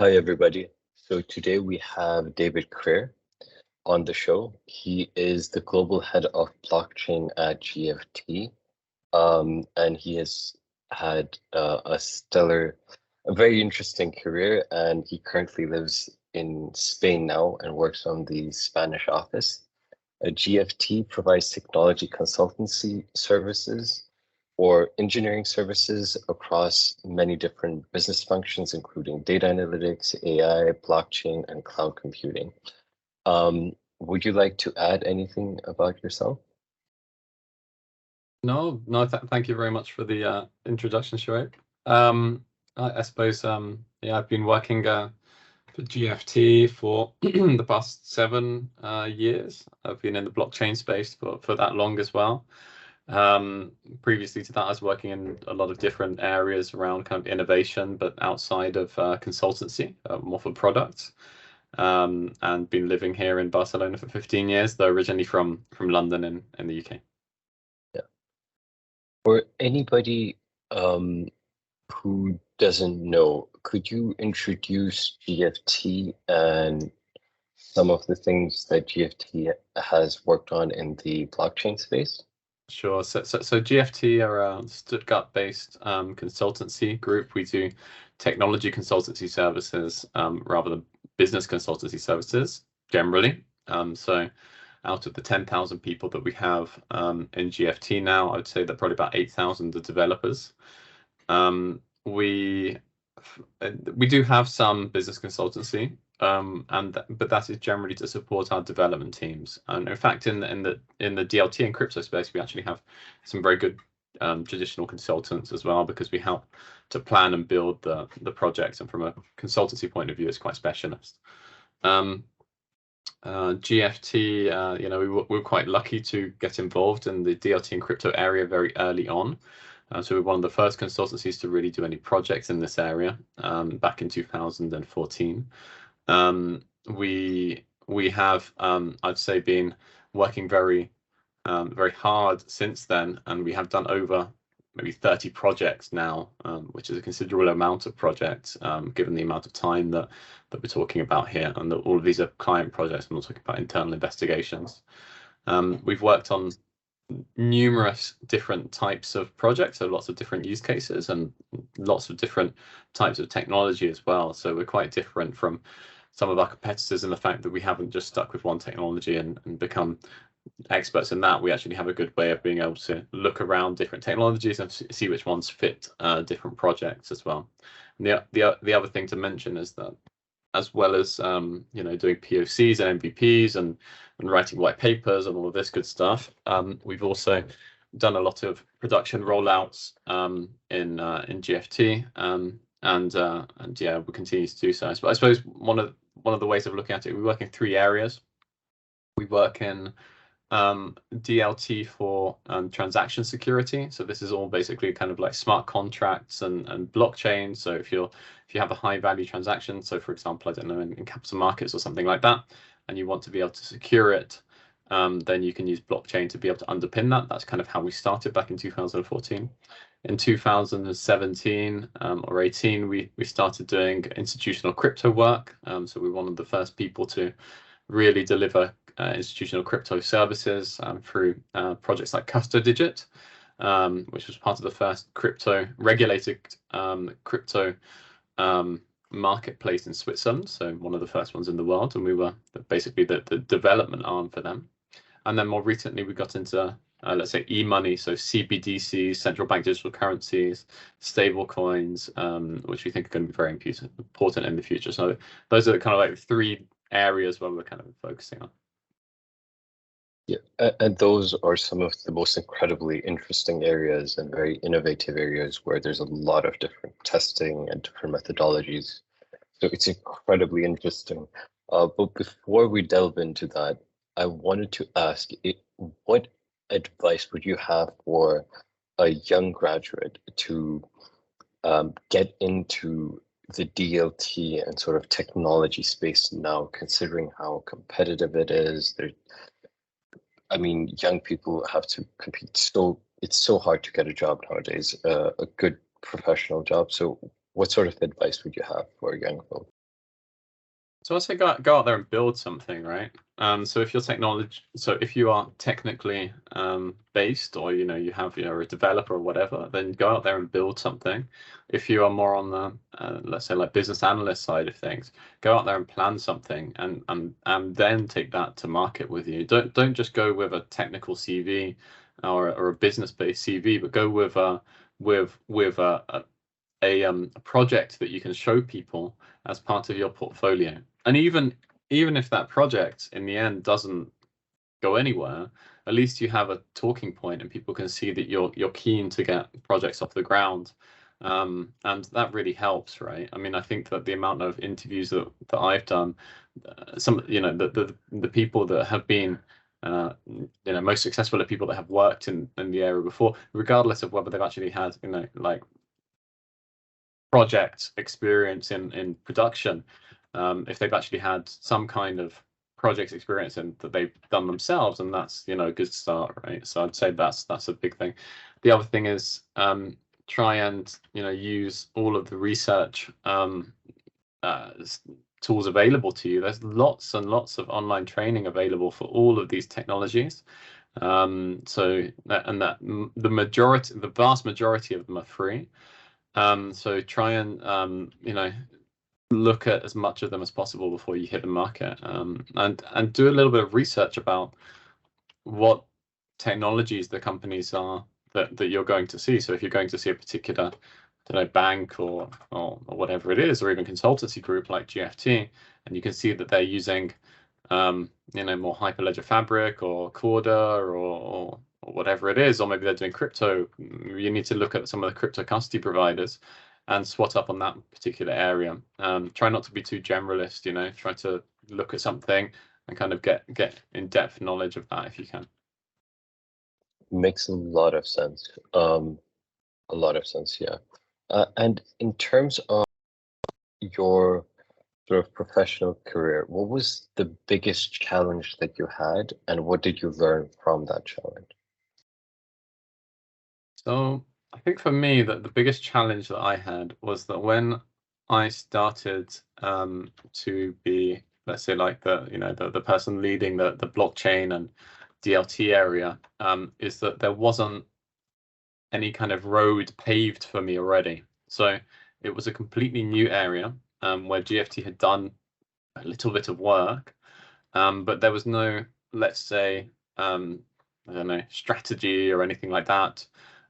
Hi, everybody. So today we have David Creer on the show. He is the global head of blockchain at GFT, and he has had a very interesting career, and he currently lives in Spain now and works on the Spanish office. GFT provides technology consultancy services or engineering services across many different business functions, including data analytics, AI, blockchain, and cloud computing. Would you like to add anything about yourself? No, thank you very much for the introduction, Shoaib. I suppose, yeah, I've been working for GFT for the past 7 years. I've been in the blockchain space for that long as well. Previously to that, I was working in a lot of different areas around kind of innovation, but outside of consultancy, more for products. And been living here in Barcelona for 15 years, though originally from London in the UK. Yeah. For anybody who doesn't know, could you introduce GFT and some of the things that GFT has worked on in the blockchain space? Sure. So GFT are a Stuttgart-based consultancy group. We do technology consultancy services rather than business consultancy services generally. So out of the 10,000 people that we have in GFT now, I would say that probably about 8,000 are developers. We do have some business consultancy, but that is generally to support our development teams. And in fact, in the DLT and crypto space, we actually have some very good traditional consultants as well, because we help to plan and build the projects. And from a consultancy point of view, it's quite specialist. GFT, we were quite lucky to get involved in the DLT and crypto area very early on. So we're one of the first consultancies to really do any projects in this area back in 2014. We have, I'd say, been working very hard since then, and we have done over maybe 30 projects now, which is a considerable amount of projects, given the amount of time that we're talking about here, and that all of these are client projects. I'm not talking about internal investigations. We've worked on numerous different types of projects, so lots of different use cases and lots of different types of technology as well. So we're quite different from some of our competitors in the fact that we haven't just stuck with one technology and become experts in that. We actually have a good way of being able to look around different technologies and see which ones fit different projects as well. And the other thing to mention is that, as well as doing POCs and MVPs and writing white papers and all of this good stuff, we've also done a lot of production rollouts in GFT, and yeah, we continue to do so. But I suppose one of the ways of looking at it, we work in 3 areas. We work in DLT for transaction security. So this is all basically kind of like smart contracts and blockchain. So if you have a high value transaction, so for example, I don't know, in capital markets or something like that, and you want to be able to secure it, then you can use blockchain to be able to underpin that. That's kind of how we started back in 2014. In 2017 or 18, we started doing institutional crypto work. So we're one of the first people to really deliver institutional crypto services through projects like CustoDigit, which was part of the first regulated crypto marketplace in Switzerland, so one of the first ones in the world, and we were basically the development arm for them. And then more recently, we got into let's say e-money, so CBDCs, central bank digital currencies, stable coins, which we think are going to be very important in the future. So those are kind of like 3 areas where we're kind of focusing on. Yeah, and those are some of the most incredibly interesting areas and very innovative areas where there's a lot of different testing and different methodologies. So it's incredibly interesting. But before we delve into that, I wanted to ask, what advice would you have for a young graduate to get into the DLT and sort of technology space now, considering how competitive it is? I mean, young people have to compete. So it's so hard to get a job nowadays, a good professional job. So what sort of advice would you have for young folks? So I say go out there and build something, right? So if if you are technically based, or you're a developer or whatever, then go out there and build something. If you are more on the let's say like business analyst side of things, go out there and plan something, and then take that to market with you. Don't just go with a technical CV or a business based CV, but go with a project that you can show people as part of your portfolio. And even if that project in the end doesn't go anywhere, at least you have a talking point and people can see that you're keen to get projects off the ground. And that really helps, right? I mean, I think that the amount of interviews that I've done, the people that have been most successful are people that have worked in the area before, regardless of whether they've actually had like project experience in production. If they've actually had some kind of project experience and that they've done themselves, and that's a good start, right? So I'd say that's a big thing. The other thing is try and use all of the research tools available to you. There's lots and lots of online training available for all of these technologies. The vast majority of them are free. So try and look at as much of them as possible before you hit the market, and do a little bit of research about what technologies the companies are that you're going to see. So if you're going to see a particular, I don't know, bank or whatever it is, or even consultancy group like GFT, and you can see that they're using more Hyperledger Fabric or Corda or whatever it is, or maybe they're doing crypto, you need to look at some of the crypto custody providers and swat up on that particular area. Try not to be too generalist, try to look at something and kind of get in-depth knowledge of that if you can. Makes a lot of sense. A lot of sense, yeah. And in terms of your sort of professional career, what was the biggest challenge that you had, and what did you learn from that challenge? So I think for me that the biggest challenge that I had was that when I started to be, let's say, like the person leading the blockchain and DLT area, is that there wasn't any kind of road paved for me already. So it was a completely new area where GFT had done a little bit of work, but there was no, let's say, I don't know, strategy or anything like that,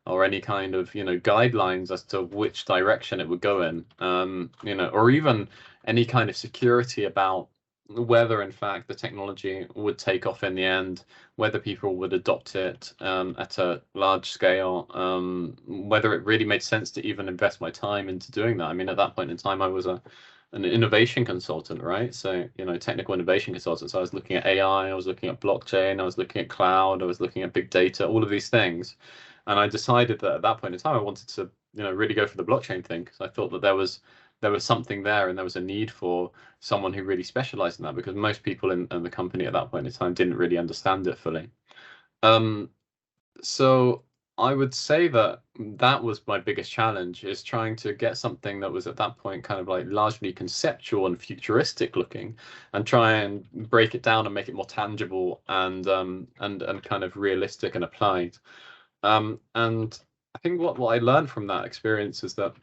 or any kind of guidelines as to which direction it would go in, or even any kind of security about whether in fact the technology would take off in the end, whether people would adopt it at a large scale, whether it really made sense to even invest my time into doing that. I mean, at that point in time, I was an innovation consultant, right? So, technical innovation consultant. So I was looking at AI, I was looking at blockchain, I was looking at cloud, I was looking at big data, all of these things. And I decided that at that point in time, I wanted to, really go for the blockchain thing, because I thought that there was something there and there was a need for someone who really specialized in that, because most people in the company at that point in time didn't really understand it fully. So I would say that was my biggest challenge, is trying to get something that was at that point kind of like largely conceptual and futuristic looking, and try and break it down and make it more tangible and kind of realistic and applied. And I think what I learned from that experience is that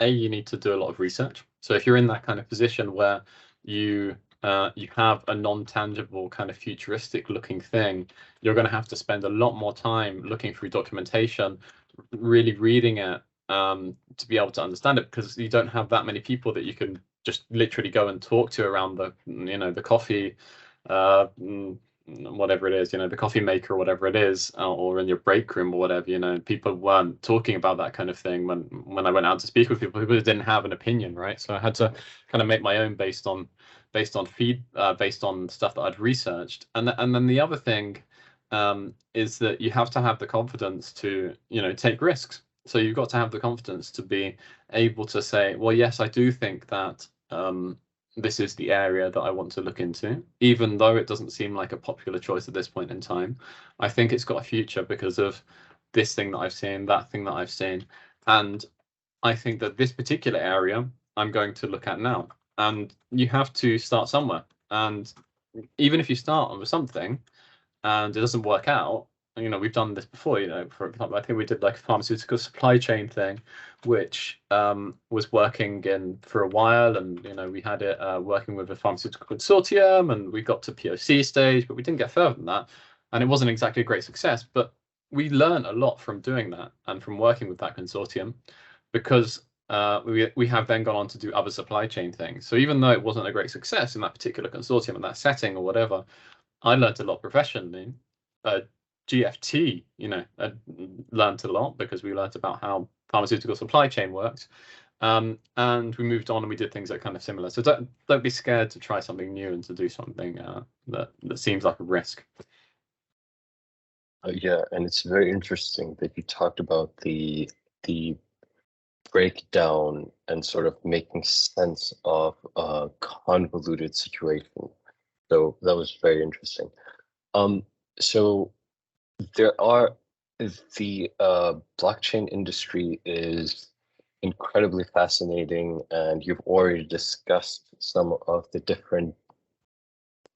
you need to do a lot of research. So if you're in that kind of position where you have a non-tangible kind of futuristic looking thing, you're going to have to spend a lot more time looking through documentation, really reading it to be able to understand it, because you don't have that many people that you can just literally go and talk to around the coffee, whatever it is, the coffee maker or whatever it is, or in your break room or whatever. People weren't talking about that kind of thing when I went out to speak with people. People didn't have an opinion, right? So I had to kind of make my own based on stuff that I'd researched. And then the other thing is that you have to have the confidence to take risks. So you've got to have the confidence to be able to say, well, yes, I do think that this is the area that I want to look into, even though it doesn't seem like a popular choice at this point in time. I think it's got a future because of this thing that I've seen, that thing that I've seen. And I think that this particular area I'm going to look at now. and you have to start somewhere. And even if you start with something and it doesn't work out, you know, we've done this before, you know, for example, I think we did like a pharmaceutical supply chain thing, which was working for a while, and, you know, we had it working with a pharmaceutical consortium, and we got to POC stage, but we didn't get further than that. And it wasn't exactly a great success, but we learned a lot from doing that and from working with that consortium, because we have then gone on to do other supply chain things. So even though it wasn't a great success in that particular consortium, in that setting or whatever, I learned a lot professionally. GFT, you know, learned a lot because we learned about how pharmaceutical supply chain works, and we moved on and we did things that are kind of similar. So don't be scared to try something new and to do something that seems like a risk. Yeah, and it's very interesting that you talked about the breakdown and sort of making sense of a convoluted situation. So that was very interesting. So there are the blockchain industry is incredibly fascinating, and you've already discussed some of the different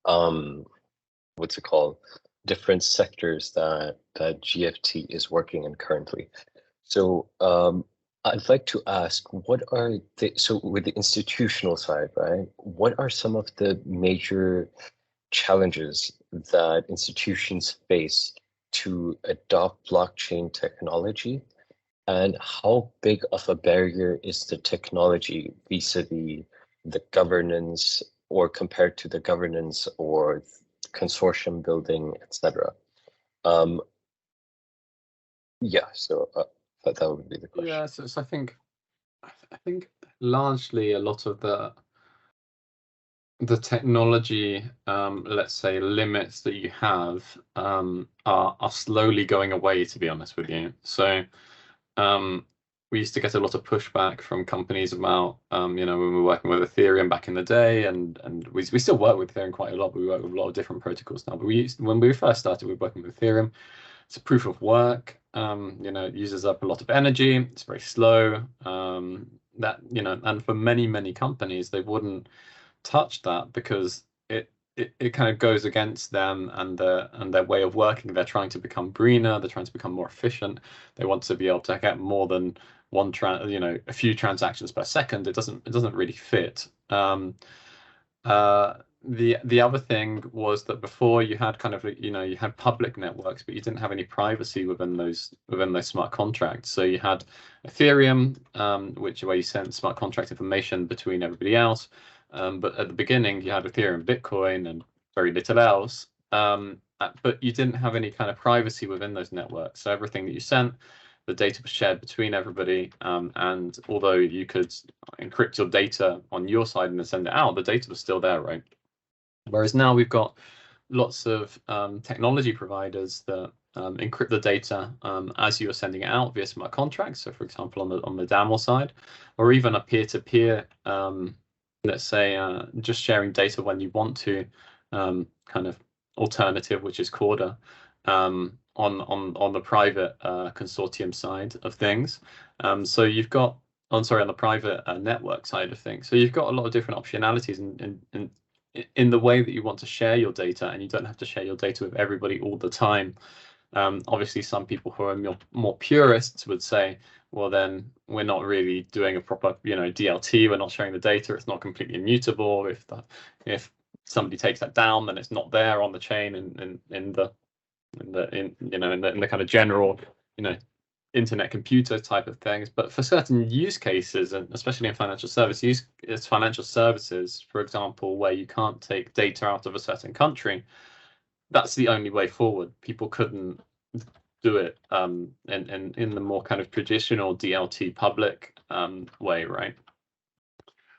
what's it called? Different sectors that GFT is working in currently. So I'd like to ask, so with the institutional side, right? What are some of the major challenges that institutions face to adopt blockchain technology? And how big of a barrier is the technology vis-a-vis the governance, or compared to the governance or consortium building, etc.? Yeah, so that would be the question. Yeah, so I think largely a lot of the technology, let's say, limits that you have are slowly going away, to be honest with you. So we used to get a lot of pushback from companies about, you know, when we were working with Ethereum back in the day, and we still work with Ethereum quite a lot, but we work with a lot of different protocols now. But when we first started, we were working with Ethereum. It's a proof of work. You know, it uses up a lot of energy. It's very slow. That, you know, and for many companies, they wouldn't touch that because it kind of goes against them and their way of working. They're trying to become greener. They're trying to become more efficient. They want to be able to get more than a few transactions per second. It doesn't really fit. The other thing was that before you had kind of, you know, you had public networks, but you didn't have any privacy within those smart contracts. So you had Ethereum, where you sent smart contract information between everybody else. But at the beginning, you had Ethereum, Bitcoin, and very little else. But you didn't have any kind of privacy within those networks. So everything that you sent, the data was shared between everybody. And although you could encrypt your data on your side and then send it out, the data was still there, right? Whereas now we've got lots of technology providers that encrypt the data as you are sending it out via smart contracts. So, for example, on the DAML side, or even a peer-to-peer, let's say, just sharing data when you want to, kind of alternative, which is Corda, on the private consortium side of things. So you've got, on the private network side of things. So you've got a lot of different optionalities in the way that you want to share your data, and you don't have to share your data with everybody all the time. Obviously, some people who are more purists would say, well, then we're not really doing a proper, you know, DLT. We're not sharing the data. It's not completely immutable. If somebody takes that down, then it's not there on the chain in the kind of general, you know, internet computer type of things. But for certain use cases, and especially in financial services, for example, where you can't take data out of a certain country, that's the only way forward. People couldn't do it in the more kind of traditional DLT public way, right?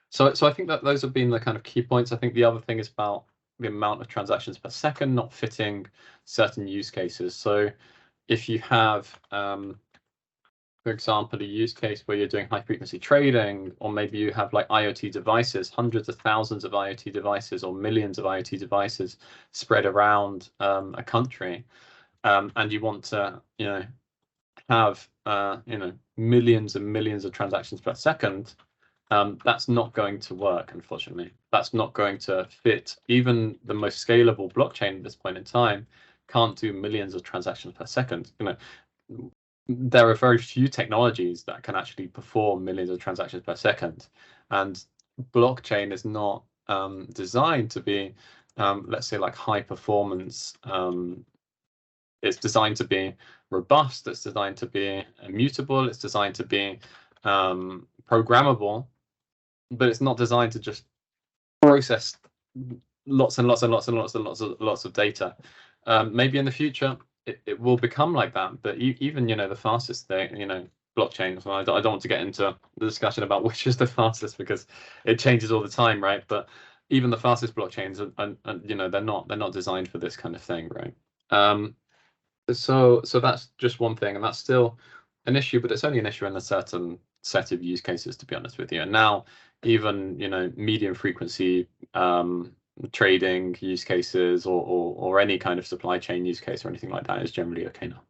So I think that those have been the kind of key points. I think the other thing is about the amount of transactions per second not fitting certain use cases. So if you have, for example, a use case where you're doing high frequency trading, or maybe you have like IoT devices, hundreds of thousands of IoT devices or millions of IoT devices spread around a country, and you want to, you know, have, you know, millions and millions of transactions per second, That's not going to work, unfortunately. That's not going to fit. Even the most scalable blockchain at this point in time can't do millions of transactions per second. There are very few technologies that can actually perform millions of transactions per second, and blockchain is not designed to be, let's say, like high performance. It's designed to be robust. It's designed to be immutable. It's designed to be programmable, but it's not designed to just process lots and lots and lots and lots and lots of data. Maybe in the future it will become like that, but even the fastest thing, blockchains. I don't want to get into the discussion about which is the fastest because it changes all the time, right? But even the fastest blockchains are they're not designed for this kind of thing, right? So that's just one thing, and that's still an issue, but it's only an issue in a certain set of use cases, to be honest with you. And now even medium frequency trading use cases or any kind of supply chain use case or anything like that is generally okay now.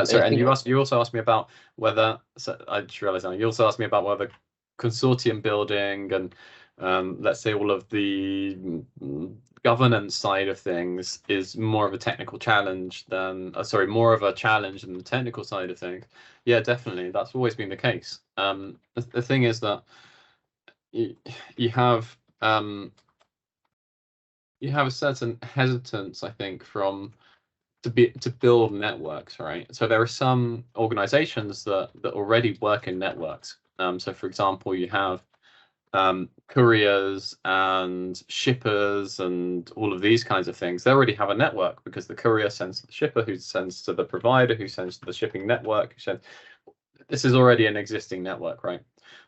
Sorry, and you also asked me about whether, so I just realized now, you also asked me about whether consortium building and let's say all of the governance side of things is more of a technical challenge than more of a challenge than the technical side of things. Yeah, definitely, that's always been the case. The thing is that you have a certain hesitance, I think, to build networks, right? So there are some organizations that already work in networks. So for example, you have couriers and shippers and all of these kinds of things. They already have a network because the courier sends to the shipper, who sends to the provider, who sends to the shipping network. This is already an existing network, right?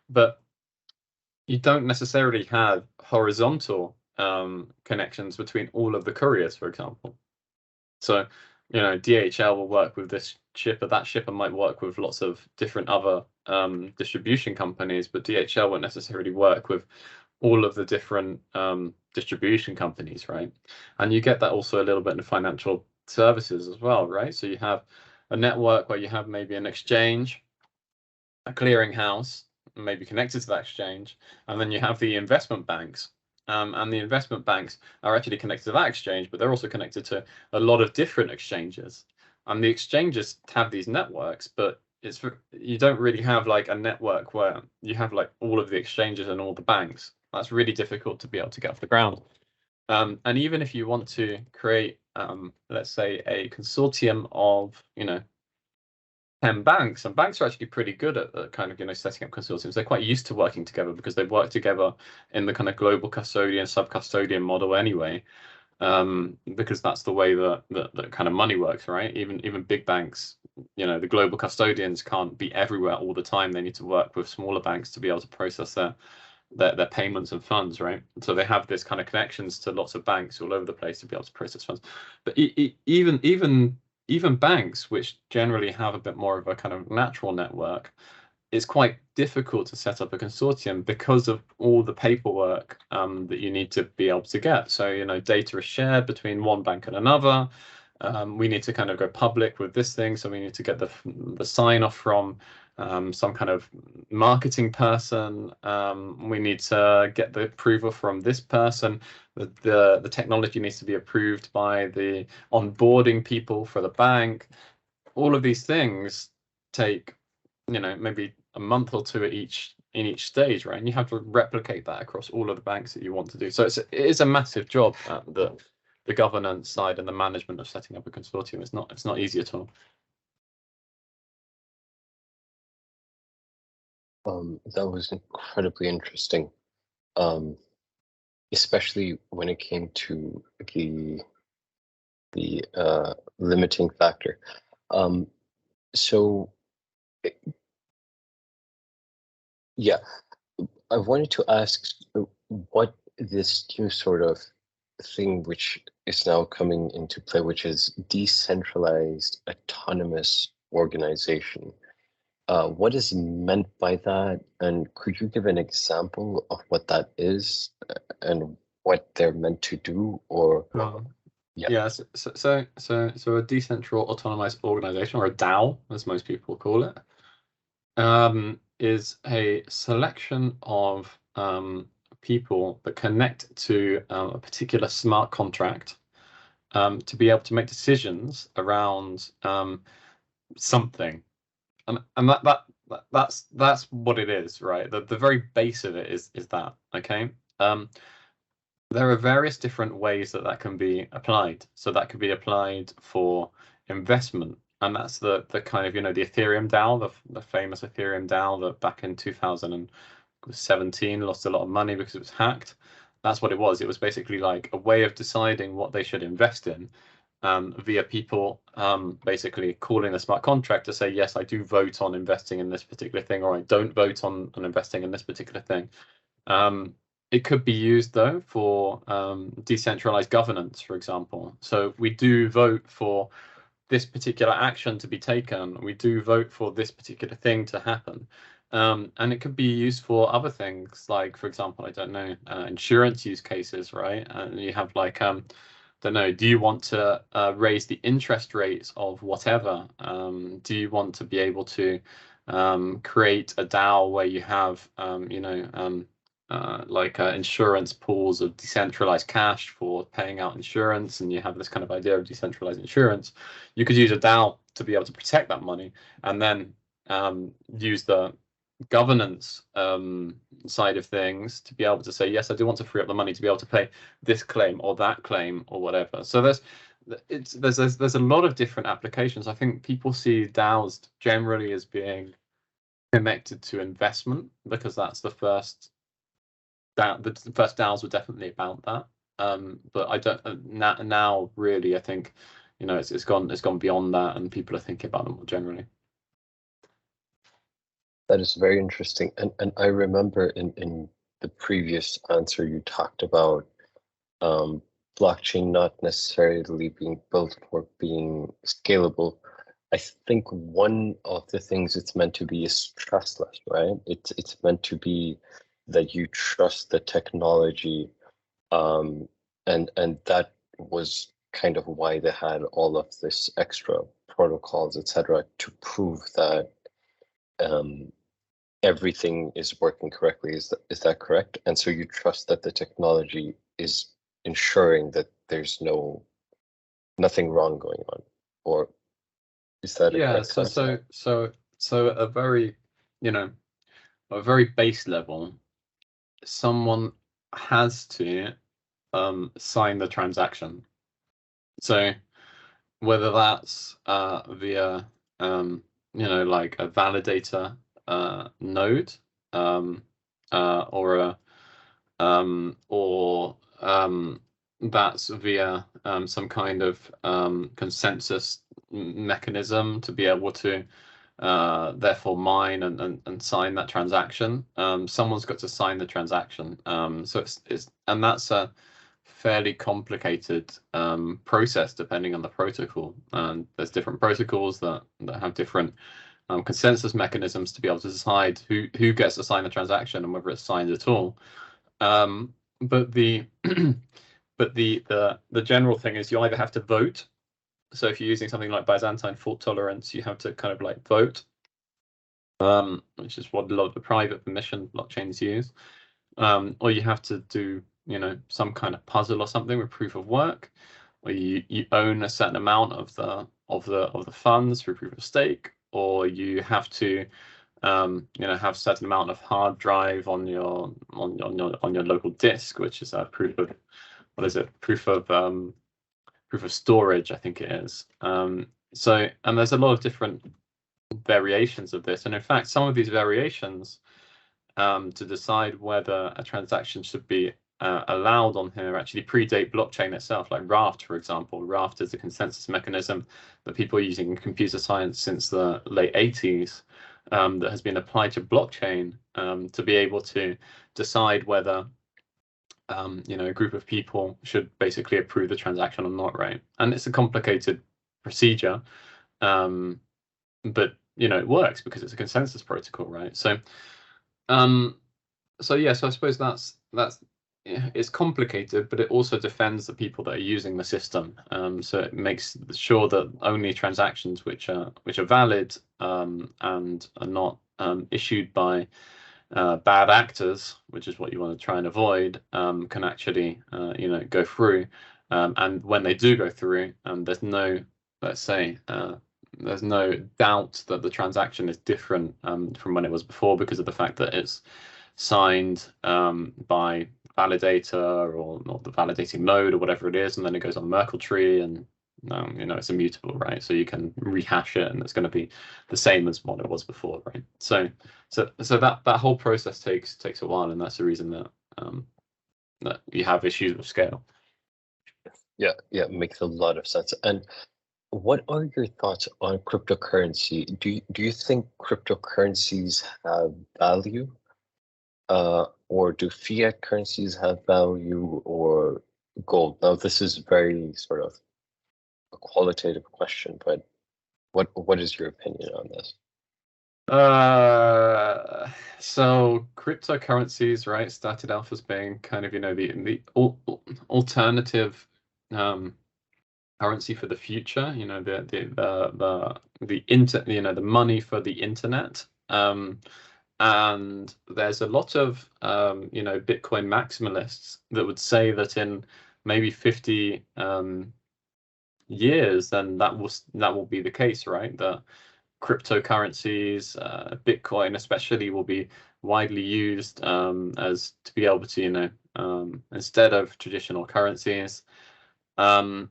But you don't necessarily have horizontal connections between all of the couriers, for example. So, DHL will work with this shipper. That shipper might work with lots of different other distribution companies, but DHL won't necessarily work with all of the different distribution companies, right? And you get that also a little bit in the financial services as well, right? So you have a network where you have maybe an exchange, a clearinghouse, maybe connected to that exchange, and then you have the investment banks. And the investment banks are actually connected to that exchange, but they're also connected to a lot of different exchanges. And the exchanges have these networks, but you don't really have like a network where you have like all of the exchanges and all the banks. That's really difficult to be able to get off the ground. And even if you want to create, let's say, a consortium of, 10 banks, and banks are actually pretty good at kind of setting up consortiums. They're quite used to working together because they've worked together in the kind of global custodian, sub-custodian model anyway, because that's the way that kind of money works, right? Even big banks, the global custodians can't be everywhere all the time. They need to work with smaller banks to be able to process their payments and funds, right? So they have this kind of connections to lots of banks all over the place to be able to process funds. But even banks, which generally have a bit more of a kind of natural network, it's quite difficult to set up a consortium because of all the paperwork that you need to be able to get. So, data is shared between one bank and another. We need to kind of go public with this thing. So we need to get the sign off from some kind of marketing person. We need to get the approval from this person. The technology needs to be approved by the onboarding people for the bank. All of these things take, maybe a month or two in each stage, right? And you have to replicate that across all of the banks that you want to do. So it is a massive job, the governance side and the management of setting up a consortium. It's not easy at all. That was incredibly interesting, especially when it came to the limiting factor. So, yeah, I wanted to ask what this new sort of thing which is now coming into play, which is decentralized autonomous organization. What is meant by that, and could you give an example of what that is and what they're meant to do? Or yeah, so a decentral autonomous organization, or a DAO, as most people call it, is a selection of people that connect to a particular smart contract to be able to make decisions around something, and that's what it is, right? The very base of it is that, okay. There are various different ways that can be applied. So that could be applied for investment, and that's the kind of, the Ethereum DAO, the famous Ethereum DAO that back in 2017 lost a lot of money because it was hacked. That's what it was. It was basically like a way of deciding what they should invest in via people basically calling a smart contract to say, yes, I do vote on investing in this particular thing, or I don't vote on investing in this particular thing. It could be used, though, for decentralized governance, for example. So we do vote for this particular action to be taken. We do vote for this particular thing to happen. And it could be used for other things, like, for example, I don't know, insurance use cases, right? And you have like, don't know, do you want to raise the interest rates of whatever? Do you want to be able to create a DAO where you have, like insurance pools of decentralized cash for paying out insurance, and you have this kind of idea of decentralized insurance? You could use a DAO to be able to protect that money, and then use the governance side of things to be able to say, yes, I do want to free up the money to be able to pay this claim or that claim or whatever. So there's a lot of different applications. I think people see DAOs generally as being connected to investment because that's the first DAOs were definitely about that. But I don't now really, I think, it's gone beyond that, and people are thinking about them more generally. That is very interesting. And I remember in the previous answer you talked about blockchain not necessarily being built for being scalable. I think one of the things it's meant to be is trustless, right? It's meant to be that you trust the technology, and that was kind of why they had all of this extra protocols, etc., to prove that everything is working correctly. Is that correct? And so you trust that the technology is ensuring that there's nothing wrong going on, or is that a correct concept? So a very, a very base level, someone has to sign the transaction. So whether that's via like a validator node, or that's via some kind of consensus mechanism to be able to therefore mine and sign that transaction. Someone's got to sign the transaction. So and that's a fairly complicated process depending on the protocol. And there's different protocols that have different consensus mechanisms to be able to decide who gets to sign the transaction and whether it's signed at all. But the general thing is you either have to vote. So if you're using something like Byzantine fault tolerance, you have to kind of like vote, which is what a lot of the private permission blockchains use, or you have to do some kind of puzzle or something with proof of work, where you own a certain amount of the funds through proof of stake, or you have to have a certain amount of hard drive on your local disk, which is a proof of, what is it, proof of storage, I think it is. So, and there's a lot of different variations of this, and in fact some of these variations to decide whether a transaction should be allowed on here actually predate blockchain itself, like Raft, for example. Raft is a consensus mechanism that people are using in computer science since the late 80s, that has been applied to blockchain to be able to decide whether a group of people should basically approve the transaction or not, right? And it's a complicated procedure, but it works because it's a consensus protocol, right? So yeah, so I suppose that's it's complicated, but it also defends the people that are using the system. So it makes sure that only transactions which are valid and are not issued by bad actors, which is what you want to try and avoid, can actually go through. And when they do go through, there's no, let's say, there's no doubt that the transaction is different from when it was before, because of the fact that it's signed by validator or the validating node or whatever it is, and then it goes on Merkle tree, and it's immutable, right? So you can rehash it, and it's going to be the same as what it was before, right? So that whole process takes a while, and that's the reason that that you have issues with scale. Yeah, makes a lot of sense. And what are your thoughts on cryptocurrency? Do you think cryptocurrencies have value? Or do fiat currencies have value, or gold? Now, this is very sort of a qualitative question, but what is your opinion on this? So cryptocurrencies, right, started off as being kind of the alternative currency for the future. The money for the internet. And there's a lot of Bitcoin maximalists that would say that in maybe 50 years, then that will be the case, right? That cryptocurrencies, Bitcoin especially, will be widely used as to be able to instead of traditional currencies, and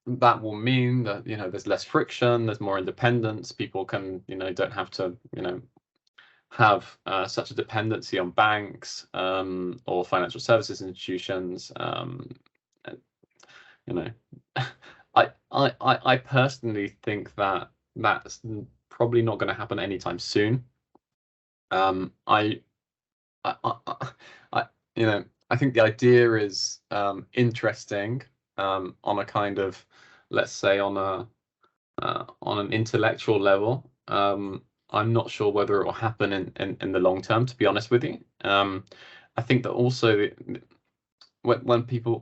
that will mean that there's less friction, there's more independence. People can don't have to have such a dependency on banks or financial services institutions. I personally think that that's probably not going to happen anytime soon. I think the idea is interesting on a kind of, let's say, on an intellectual level. I'm not sure whether it will happen in the long term, to be honest with you. I think that also when people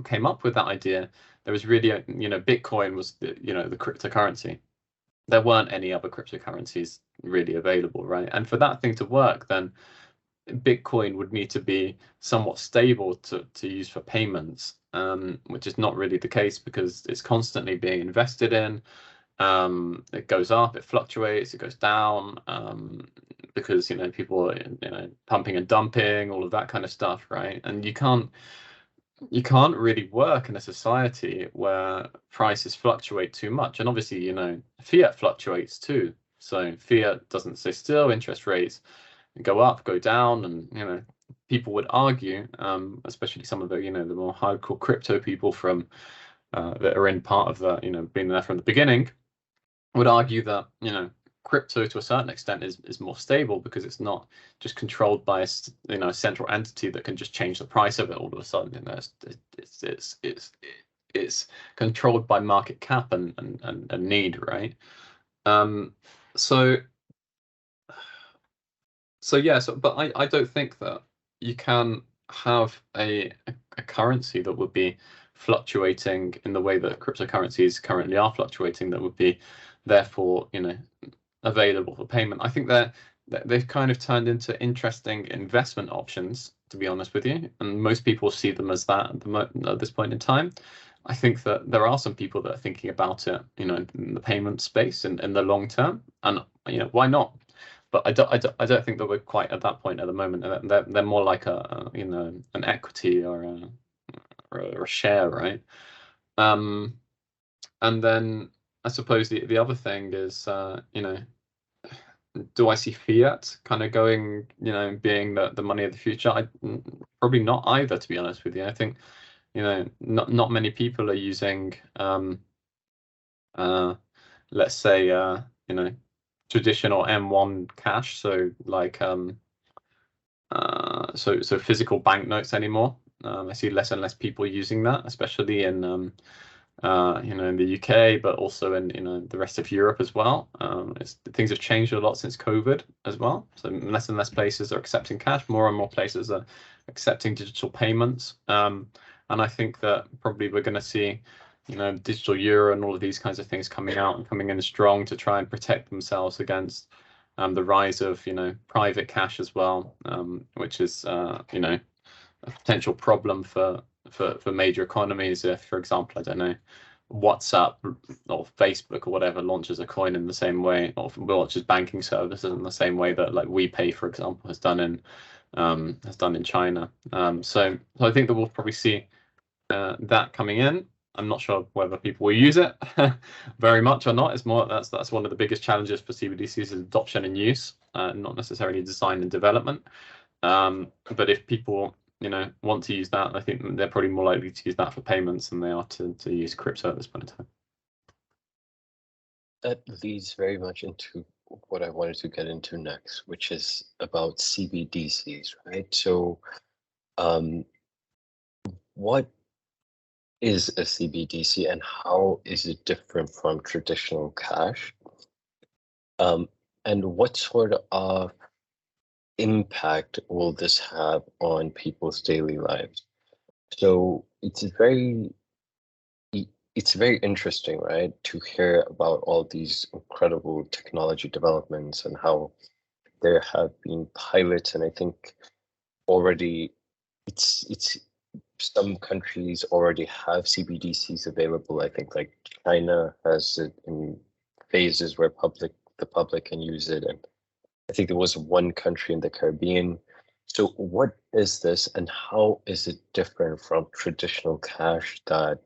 came up with that idea, there was really Bitcoin was the cryptocurrency. There weren't any other cryptocurrencies really available, right? And for that thing to work, then Bitcoin would need to be somewhat stable to use for payments, which is not really the case, because it's constantly being invested in. It goes up, it fluctuates, it goes down, because people are pumping and dumping, all of that kind of stuff, right? And you can't really work in a society where prices fluctuate too much. And obviously, fiat fluctuates too. So fiat doesn't stay still, interest rates go up, go down, and people would argue, especially some of the the more hardcore crypto people from that are in part of the being there from the beginning, would argue that crypto to a certain extent is more stable, because it's not just controlled by a central entity that can just change the price of it all of a sudden. It's controlled by market cap and need, right? But I don't think that you can have a currency that would be fluctuating in the way that cryptocurrencies currently are fluctuating, that would be therefore available for payment. I think that they've kind of turned into interesting investment options, to be honest with you, and most people see them as that at this point in time. I think that there are some people that are thinking about it, in the payment space in the long term, and why not? But I don't think that we're quite at that point at the moment. They're more like an equity or a share, right? And then I suppose the other thing is, do I see fiat kind of going, being the money of the future? Probably not either, to be honest with you. I think, not many people are using, let's say, traditional M1 cash, so like so physical banknotes anymore. I see less and less people using that, especially in in the UK, but also in the rest of Europe as well. Things have changed a lot since COVID as well. So less and less places are accepting cash, more and more places are accepting digital payments. And I think that probably we're going to see digital euro and all of these kinds of things coming out and coming in strong to try and protect themselves against the rise of private cash as well, which is a potential problem for major economies. If, for example, I don't know, WhatsApp or Facebook or whatever launches a coin in the same way, or launches banking services in the same way that like WePay, for example, has done in China. So I think that we'll probably see that coming in. I'm not sure whether people will use it very much or not. It's more that's one of the biggest challenges for CBDCs is adoption and use, not necessarily design and development. But if people want to use that, I think they're probably more likely to use that for payments than they are to use crypto at this point in time. That leads very much into what I wanted to get into next, which is about CBDCs, right? So what is a CBDC and how is it different from traditional cash? And what sort of impact will this have on people's daily lives? So it's very interesting, right, to hear about all these incredible technology developments and how there have been pilots, and I think already it's some countries already have CBDCs available. I think like China has it in phases where the public can use it, and I think there was one country in the Caribbean. So what is this and how is it different from traditional cash that,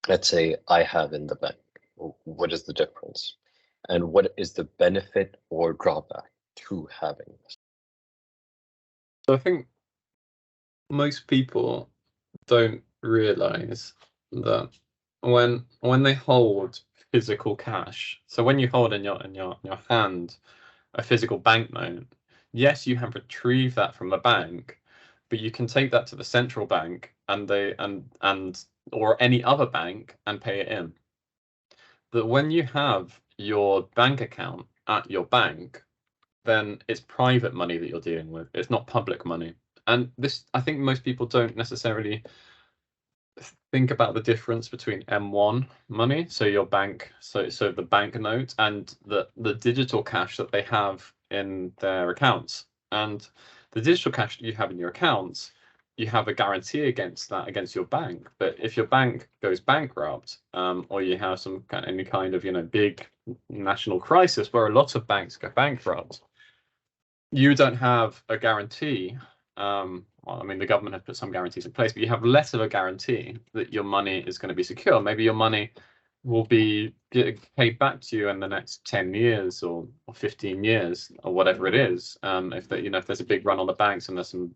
let's say, I have in the bank? What is the difference? And what is the benefit or drawback to having this? So I think most people don't realize that when they hold physical cash, so when you hold in your hand a physical banknote, yes, you have retrieved that from a bank, but you can take that to the central bank and or any other bank and pay it in. But when you have your bank account at your bank, then it's private money that you're dealing with. It's not public money. And this, I think most people don't necessarily think about the difference between M1 money, so your bank, so the banknote, and the digital cash that they have in their accounts. And the digital cash that you have in your accounts, you have a guarantee against that, against your bank. But if your bank goes bankrupt, or you have any kind of big national crisis where a lot of banks go bankrupt, you don't have a guarantee. Well, I mean, the government has put some guarantees in place, but you have less of a guarantee that your money is going to be secure. Maybe your money will be paid back to you in the next 10 years or 15 years or whatever it is. If there's a big run on the banks and there's some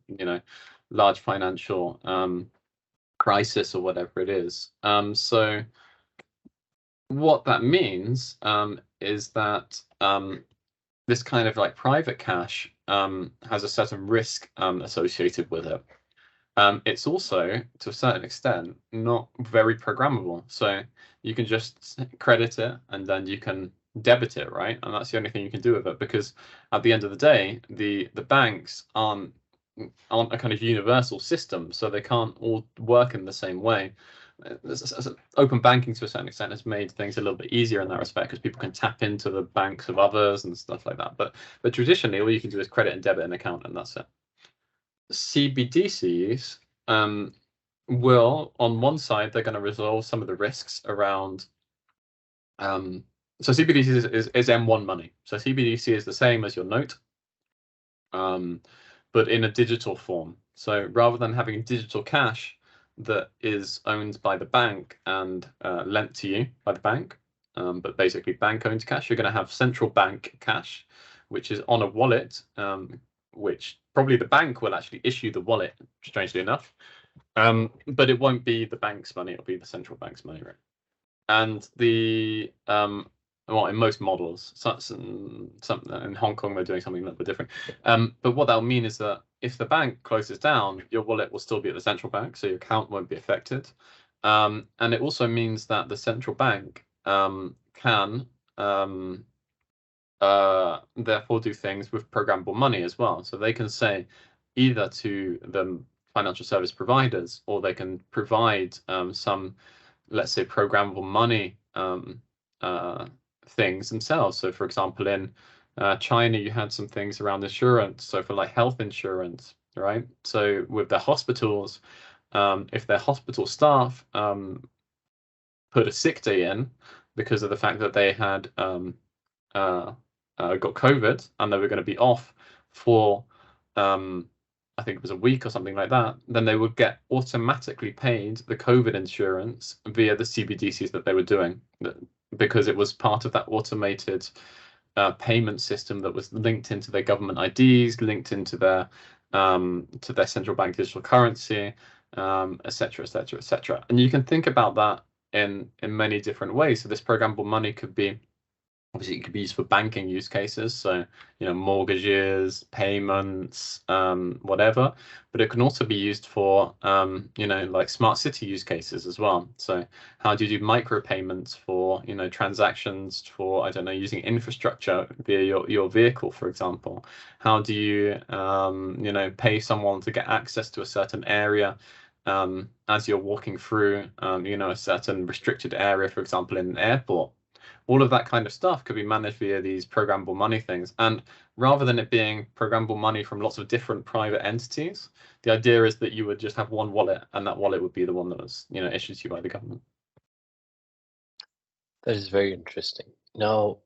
large financial crisis or whatever it is. So what that means is that this kind of like private cash has a certain risk associated with it. It's also, to a certain extent, not very programmable. So you can just credit it and then you can debit it, right? And that's the only thing you can do with it, because at the end of the day, the banks aren't a kind of universal system, so they can't all work in the same way. Open banking to a certain extent has made things a little bit easier in that respect, because people can tap into the banks of others and stuff like that. But traditionally, all you can do is credit and debit an account, and that's it. CBDCs will, on one side, they're going to resolve some of the risks around. So CBDC is M1 money. So CBDC is the same as your note, but in a digital form. So rather than having digital cash that is owned by the bank and lent to you by the bank, but basically bank-owned cash, you're going to have central bank cash, which is on a wallet, which probably the bank will actually issue the wallet, strangely enough, but it won't be the bank's money, it'll be the central bank's money, right? And well, in most models, in Hong Kong, they're doing something a little bit different. But what that'll mean is that if the bank closes down, your wallet will still be at the central bank, so your account won't be affected. And it also means that the central bank can therefore do things with programmable money as well. So they can say either to the financial service providers, or they can provide some let's say, programmable money things themselves. So, for example, in China, you had some things around insurance. So for like health insurance, right? So with their hospitals, if their hospital staff put a sick day in because of the fact that they had got COVID and they were going to be off for I think it was a week or something like that, then they would get automatically paid the COVID insurance via the CBDCs that they were doing, because it was part of that automated payment system that was linked into their government IDs, linked into their to their central bank digital currency, etc., etc., etc. And you can think about that in many different ways. So this programmable money could be, obviously, it could be used for banking use cases, so mortgages, payments, whatever. But it can also be used for like smart city use cases as well. So how do you do micropayments for transactions for, I don't know, using infrastructure via your vehicle, for example? How do you pay someone to get access to a certain area as you're walking through a certain restricted area, for example, in an airport? All of that kind of stuff could be managed via these programmable money things. And rather than it being programmable money from lots of different private entities, the idea is that you would just have one wallet, and that wallet would be the one that was issued to you by the government. That is very interesting. Now,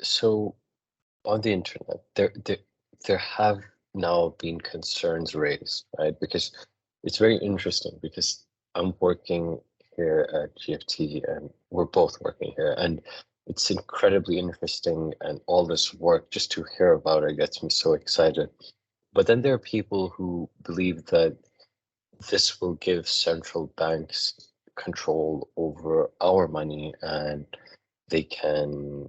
so on the internet, there have now been concerns raised, right? Because it's very interesting, because I'm working here at GFT and we're both working here, and it's incredibly interesting, and all this work, just to hear about it gets me so excited. But then there are people who believe that this will give central banks control over our money, and they can,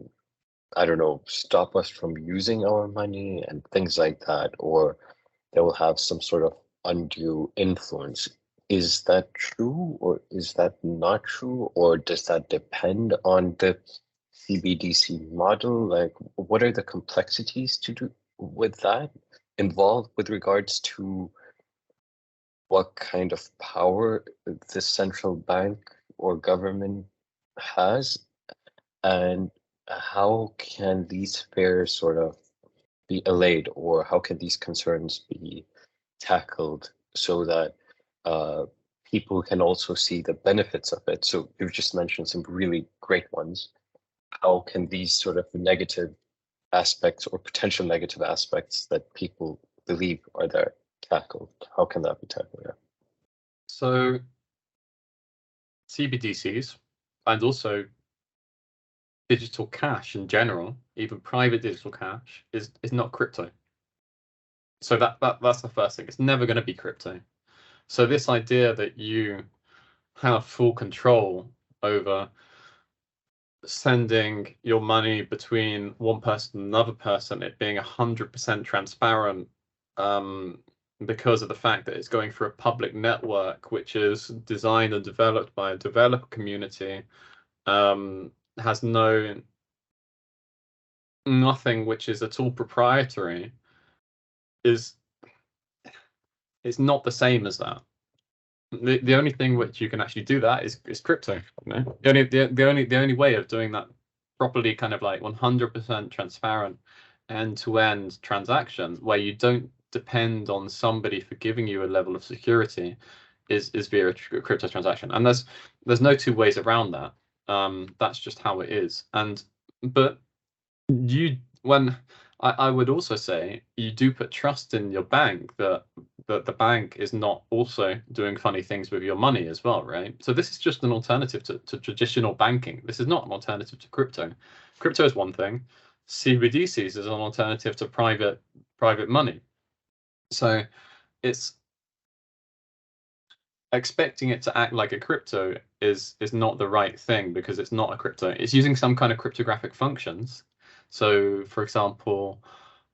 I don't know, stop us from using our money and things like that, or they will have some sort of undue influence. Is that true, or is that not true, or does that depend on the CBDC model? Like, what are the complexities to do with that involved with regards to what kind of power the central bank or government has, and how can these fears sort of be allayed, or how can these concerns be tackled so that people can also see the benefits of it? So you've just mentioned some really great ones. How can these sort of negative aspects or potential negative aspects that people believe are there tackled? How can that be tackled? Yeah. So CBDCs, and also digital cash in general, even private digital cash, is not crypto. So that's the first thing. It's never going to be crypto. So this idea that you have full control over sending your money between one person and another person, it being 100% transparent, because of the fact that it's going through a public network, which is designed and developed by a developer community, has nothing which is at all proprietary, it's not the same as that. The only thing which you can actually do that is crypto. The only way of doing that properly, kind of like 100% transparent end-to-end transactions, where you don't depend on somebody for giving you a level of security, is via a crypto transaction. And there's no two ways around that. That's just how it is. But I would also say you do put trust in your bank that the bank is not also doing funny things with your money as well, right? So this is just an alternative to traditional banking. This is not an alternative to crypto. Crypto is one thing. CBDCs is an alternative to private money. So it's expecting it to act like a crypto is not the right thing, because it's not a crypto. It's using some kind of cryptographic functions. So, for example,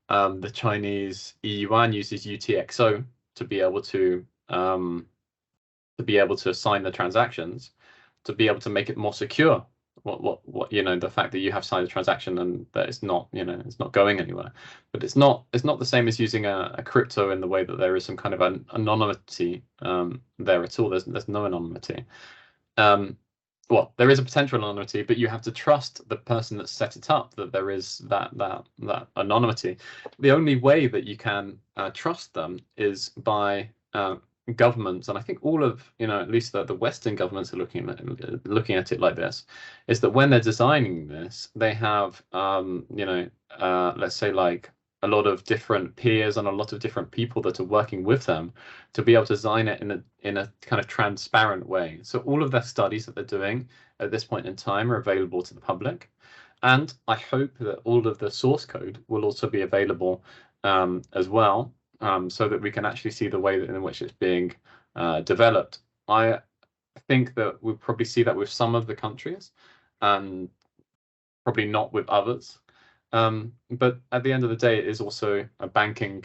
the Chinese yuan uses UTXO to be able to sign the transactions, to be able to make it more secure. What the fact that you have signed a transaction and that it's not it's not going anywhere. But it's not the same as using a crypto in the way that there is some kind of an anonymity there at all. There's no anonymity. well, there is a potential anonymity, but you have to trust the person that set it up, that there is that anonymity. The only way that you can trust them is by governments, and I think all of, at least the Western governments are looking at it like this, is that when they're designing this, they have let's say like a lot of different peers and a lot of different people that are working with them to be able to design it in a kind of transparent way. So all of their studies that they're doing at this point in time are available to the public, and I hope that all of the source code will also be available as well, so that we can actually see the way in which it's being developed. I think that we'll probably see that with some of the countries, and probably not with others. But at the end of the day, it is also a banking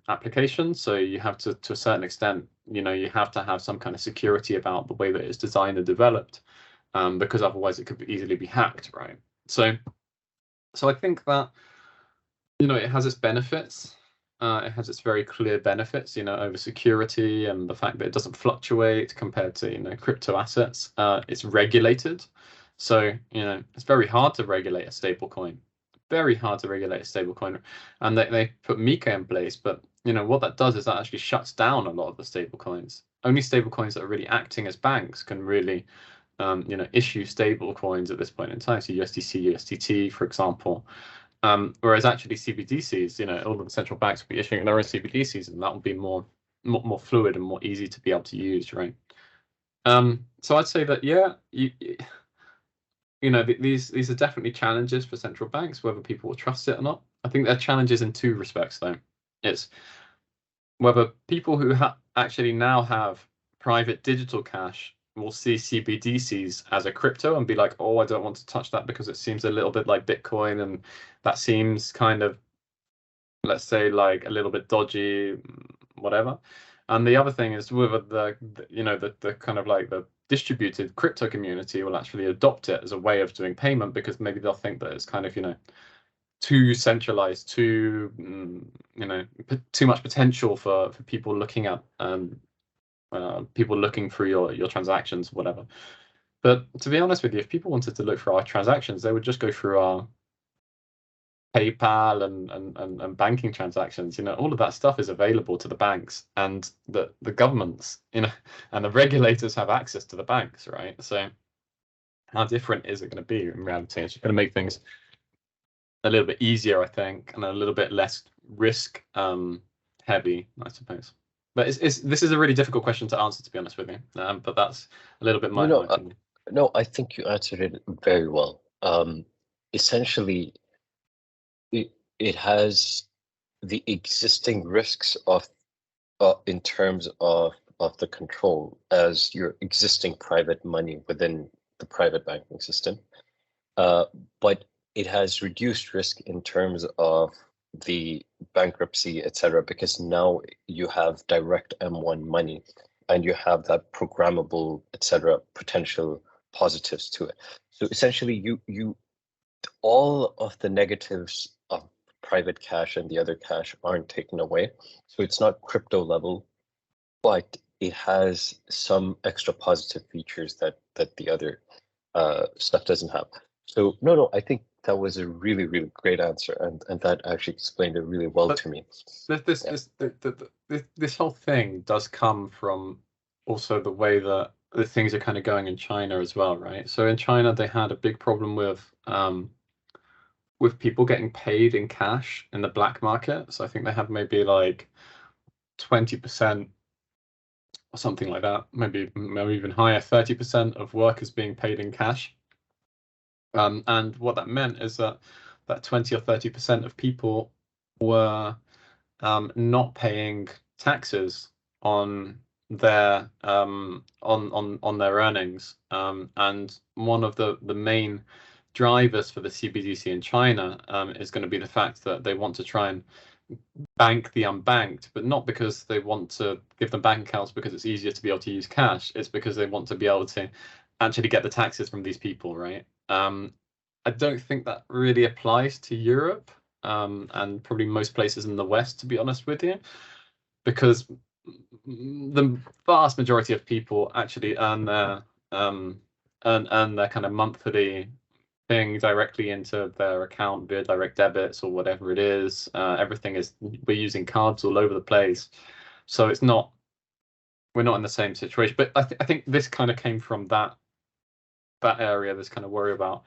application. So you have to a certain extent, you have to have some kind of security about the way that it's designed and developed, because otherwise it could easily be hacked, right? So I think that, it has its benefits. It has its very clear benefits, over security and the fact that it doesn't fluctuate compared to, crypto assets. It's regulated. So, it's very hard to regulate a stable coin. Very hard to regulate a stable coin. And they put Mika in place, but what that does is that actually shuts down a lot of the stable coins. Only stable coins that are really acting as banks can really issue stable coins at this point in time. So USDC, USDT, for example. Whereas actually CBDCs, all of the central banks will be issuing their own CBDCs, and that will be more fluid and more easy to be able to use, right? So I'd say that, yeah, these are definitely challenges for central banks, whether people will trust it or not. I think they're challenges in two respects, though. It's whether people who actually now have private digital cash will see CBDCs as a crypto and be like, oh, I don't want to touch that because it seems a little bit like Bitcoin, and that seems kind of, let's say, like a little bit dodgy, whatever. And the other thing is whether the kind of like the distributed crypto community will actually adopt it as a way of doing payment, because maybe they'll think that it's kind of, too centralized, too much potential for people looking at people looking through your transactions, whatever. But to be honest with you, if people wanted to look for our transactions, they would just go through our PayPal and banking transactions. All of that stuff is available to the banks, and the governments, and the regulators have access to the banks, right? So how different is it going to be in reality? It's going to make things a little bit easier, I think, and a little bit less risk heavy, I suppose. But this is a really difficult question to answer, to be honest with you. But that's a little bit my opinion. No, I think you answered it very well. Essentially, it has the existing risks of in terms of the control as your existing private money within the private banking system, but it has reduced risk in terms of the bankruptcy, etc., because now you have direct M1 money and you have that programmable, etc., potential positives to it. So essentially, you all of the negatives of private cash and the other cash aren't taken away. So it's not crypto level, but it has some extra positive features that the other stuff doesn't have. So no, I think that was a really, really great answer, and that actually explained it really well to me. This whole thing does come from also the way that the things are kind of going in China as well, right? So in China, they had a big problem with people getting paid in cash in the black market. So I think they have maybe like 20% or something like that, maybe even higher, 30% of workers being paid in cash. And what that meant is that 20 or 30% of people were not paying taxes on their on their earnings. And one of the main drivers for the CBDC in China is going to be the fact that they want to try and bank the unbanked, but not because they want to give them bank accounts because it's easier to be able to use cash. It's because they want to be able to actually get the taxes from these people, right? I don't think that really applies to Europe and probably most places in the West, to be honest with you, because the vast majority of people actually earn their earn their kind of monthly thing directly into their account via direct debits or whatever it is. Everything is, we're using cards all over the place, so we're not in the same situation. But I think this kind of came from that area, this kind of worry about,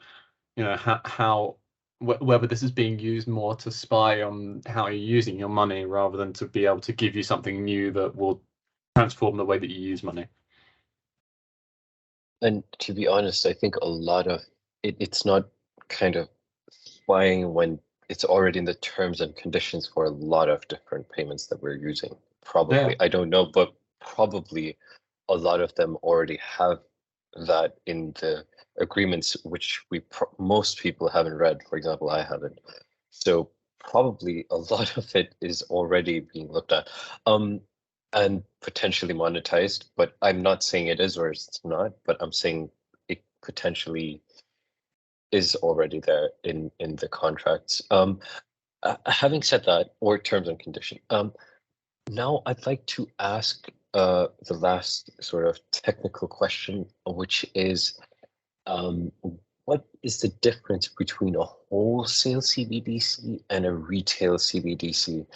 how whether this is being used more to spy on how you're using your money rather than to be able to give you something new that will transform the way that you use money. And to be honest, I think a lot of it's not kind of spying when it's already in the terms and conditions for a lot of different payments that we're using. Probably, Yeah. I don't know, but probably a lot of them already have that in the agreements, which most people haven't read. For example, I haven't. So probably a lot of it is already being looked at. And potentially monetized, but I'm not saying it is or it's not, but I'm saying it potentially is already there in the contracts. Having said that, or terms and condition, now I'd like to ask the last sort of technical question, which is, what is the difference between a wholesale CBDC and a retail CBDC?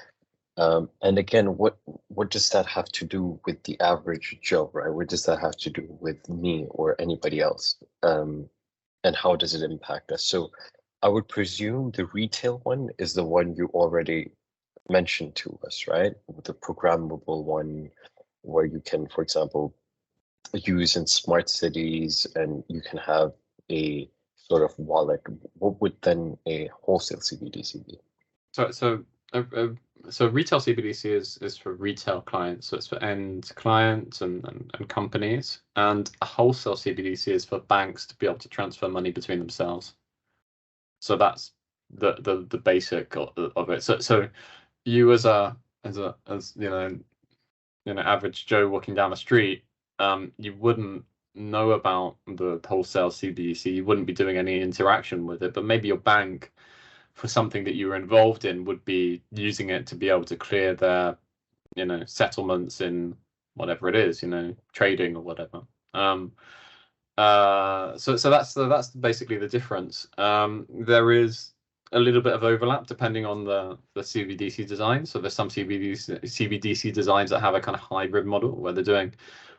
And again, what does that have to do with the average Joe, right? What does that have to do with me or anybody else? And how does it impact us? So I would presume the retail one is the one you already mentioned to us, right? The programmable one where you can, for example, use in smart cities and you can have a sort of wallet. What would then a wholesale CBDC be? So retail CBDC is for retail clients, so it's for end clients and companies, and a wholesale CBDC is for banks to be able to transfer money between themselves. So that's the basic of it. So you as average Joe walking down the street, you wouldn't know about the wholesale CBDC. You wouldn't be doing any interaction with it, but maybe your bank, for something that you were involved in, would be using it to be able to clear their, settlements in whatever it is, trading or whatever. So that's basically the difference. There is a little bit of overlap depending on the CBDC design. So there's some CBDC designs that have a kind of hybrid model where they're doing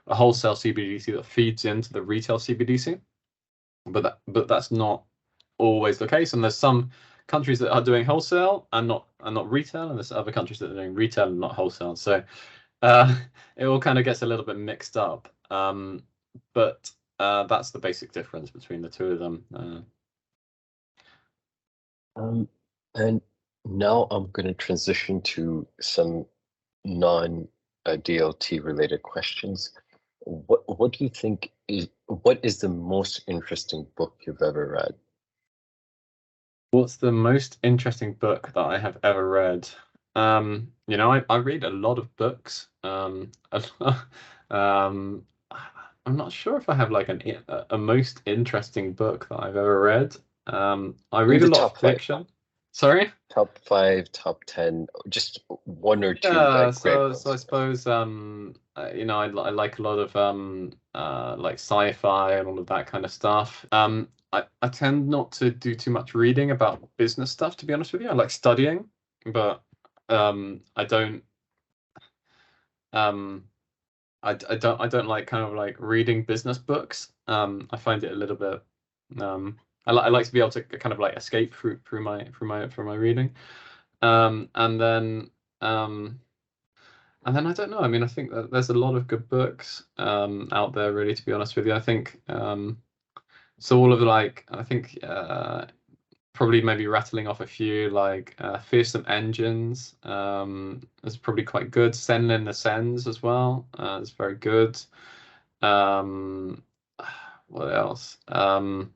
a wholesale CBDC that feeds into the retail CBDC, but that's not always the case. And there's some countries that are doing wholesale and not retail, and there's other countries that are doing retail and not wholesale. So it all kind of gets a little bit mixed up. But that's the basic difference between the two of them. And now I'm going to transition to some non-DLT related questions. What do you think what is the most interesting book you've ever read? What's the most interesting book that I have ever read? I read a lot of books. I'm not sure if I have like a most interesting book that I've ever read. I read a lot of fiction. Sorry? Top 5, top 10, just one or two. Yeah, so I suppose I like a lot of like sci-fi and all of that kind of stuff. I tend not to do too much reading about business stuff, to be honest with you. I like studying, but I don't I don't like kind of like reading business books. I find it a little bit I like to be able to kind of like escape through my reading. And then I don't know. I mean, I think that there's a lot of good books out there, really, to be honest with you. I think so. All of I think probably maybe rattling off a few, like Fearsome Engines is probably quite good. Senlin Ascends as well is very good. What else? I'm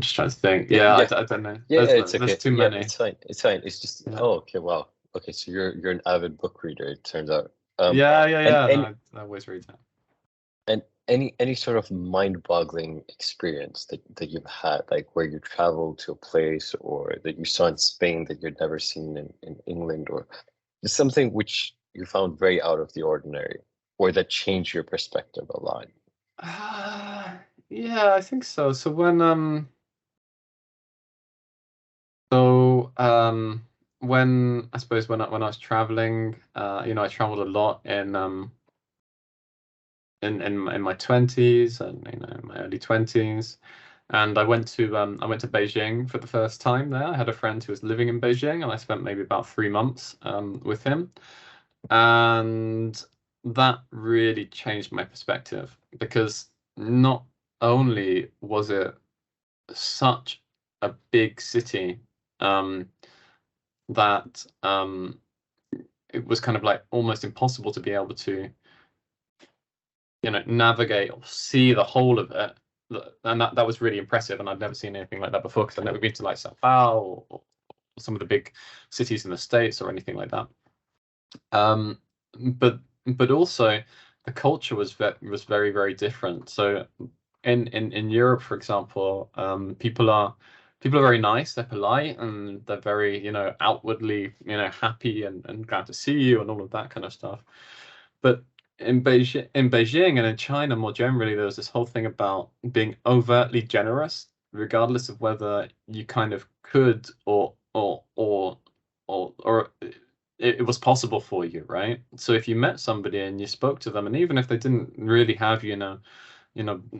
just trying to think. Yeah. I don't know. It's okay. There's too many. It's fine. It's just okay. Wow. Okay, so you're an avid book reader, it turns out. Yeah. I always read that. And any sort of mind-boggling experience that you've had, like where you traveled to a place or that you saw in Spain that you'd never seen in England, or something which you found very out of the ordinary? or that changed your perspective a lot? Yeah, I think so. So when I suppose when I was traveling, I traveled a lot in my 20s and my early 20s, and I went to Beijing for the first time there. I had a friend who was living in Beijing, and I spent maybe about 3 months with him, and that really changed my perspective, because not only was it such a big city, um, that it was kind of like almost impossible to be able to navigate or see the whole of it. And that was really impressive, and I'd never seen anything like that before, because I'd never been to like Sao Paulo or some of the big cities in the States or anything like that. Um, but also the culture was very, very different. So in Europe, for example, people are very nice, they're polite, and they're very, outwardly, happy and glad to see you and all of that kind of stuff. But in Beijing and in China more generally, there was this whole thing about being overtly generous, regardless of whether you kind of could or it was possible for you, right? So if you met somebody and you spoke to them, and even if they didn't really have,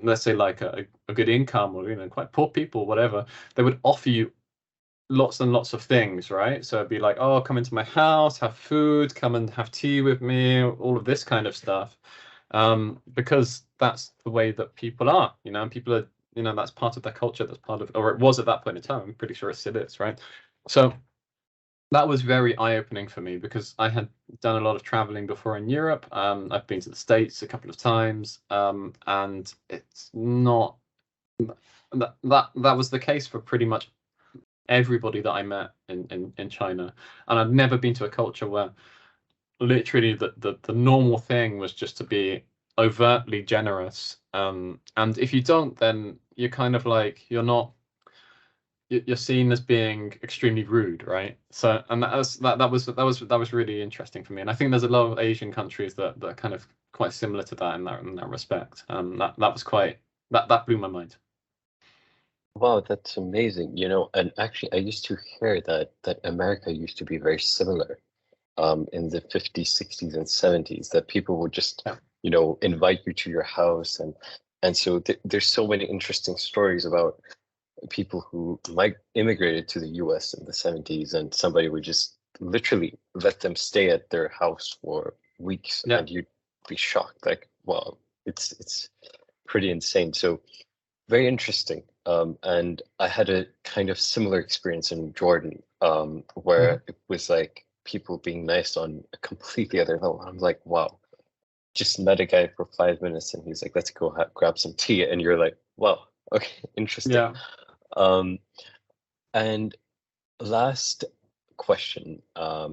let's say like a good income, or quite poor people, whatever, they would offer you lots and lots of things, right? So it'd be like, oh, come into my house, have food, come and have tea with me, all of this kind of stuff, because that's the way that people are, and people are, that's part of their culture, that's part of, or it was at that point in time. I'm pretty sure it still is, right? So that was very eye-opening for me, because I had done a lot of traveling before in Europe. I've been to the States a couple of times, and it's not that was the case for pretty much everybody that I met in China. And I've never been to a culture where literally the normal thing was just to be overtly generous. And if you don't, then you're kind of like, you're seen as being extremely rude, right? So, and that was really interesting for me. And I think there's a lot of Asian countries that are kind of quite similar to that in that respect. That was quite, that blew my mind. Wow, that's amazing. And actually, I used to hear that America used to be very similar, in the 50s, 60s, and 70s, that people would just, Yeah. invite you to your house, and so there's so many interesting stories about people who immigrated to the US in the 70s, and somebody would just literally let them stay at their house for weeks, Yeah. and you'd be shocked, like, wow, it's pretty insane. So very interesting. And I had a kind of similar experience in Jordan, where it was like people being nice on a completely other level. I'm like, wow, just met a guy for 5 minutes and he's like, let's go grab some tea. And you're like, wow, okay, interesting. Yeah. Um, and last question, I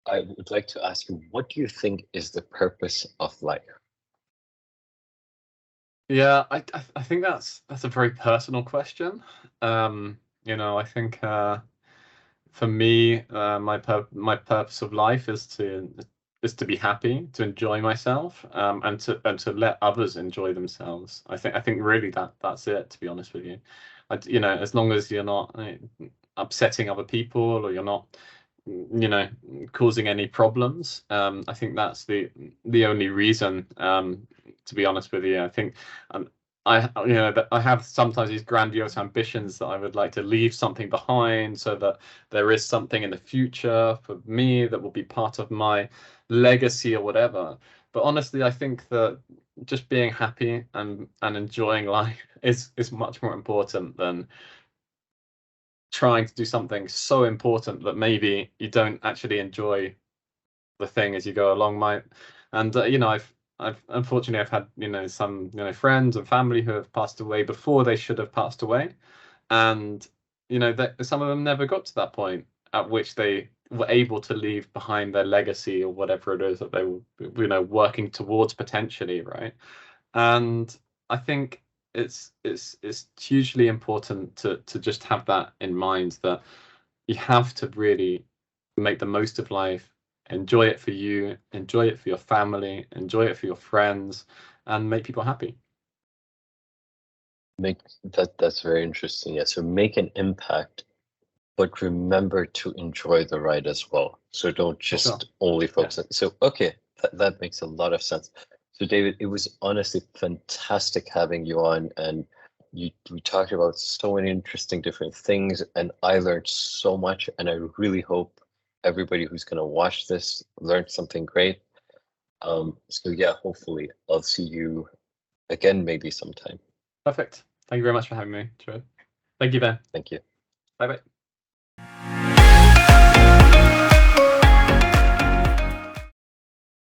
would like to ask you, what do you think is the purpose of life? Yeah, I think that's a very personal question. I think for me, my purpose of life is to be happy, to enjoy myself, and to let others enjoy themselves. I think really that's it, to be honest with you. As long as you're not upsetting other people, or you're not causing any problems, I think that's the only reason, to be honest with you. I think that I have sometimes these grandiose ambitions that I would like to leave something behind, so that there is something in the future for me that will be part of my legacy or whatever. But honestly, I think that just being happy and enjoying life is much more important than trying to do something so important that maybe you don't actually enjoy the thing as you go along. I've unfortunately I've had some friends and family who have passed away before they should have passed away, and that some of them never got to that point at which they were able to leave behind their legacy, or whatever it is that they were working towards potentially, right? And I think it's hugely important to just have that in mind, that you have to really make the most of life enjoy it for you, enjoy it for your family, enjoy it for your friends, and make people happy. That's very interesting. Yeah. So make an impact, but remember to enjoy the ride as well. So don't just only focus on. So okay, that makes a lot of sense. So David, it was honestly fantastic having you on, and we talked about so many interesting different things, and I learned so much, and I really hope everybody who's going to watch this learned something great. So yeah, hopefully I'll see you again maybe sometime. Perfect. Thank you very much for having me, Jared. Thank you, Ben. Thank you. Bye-bye.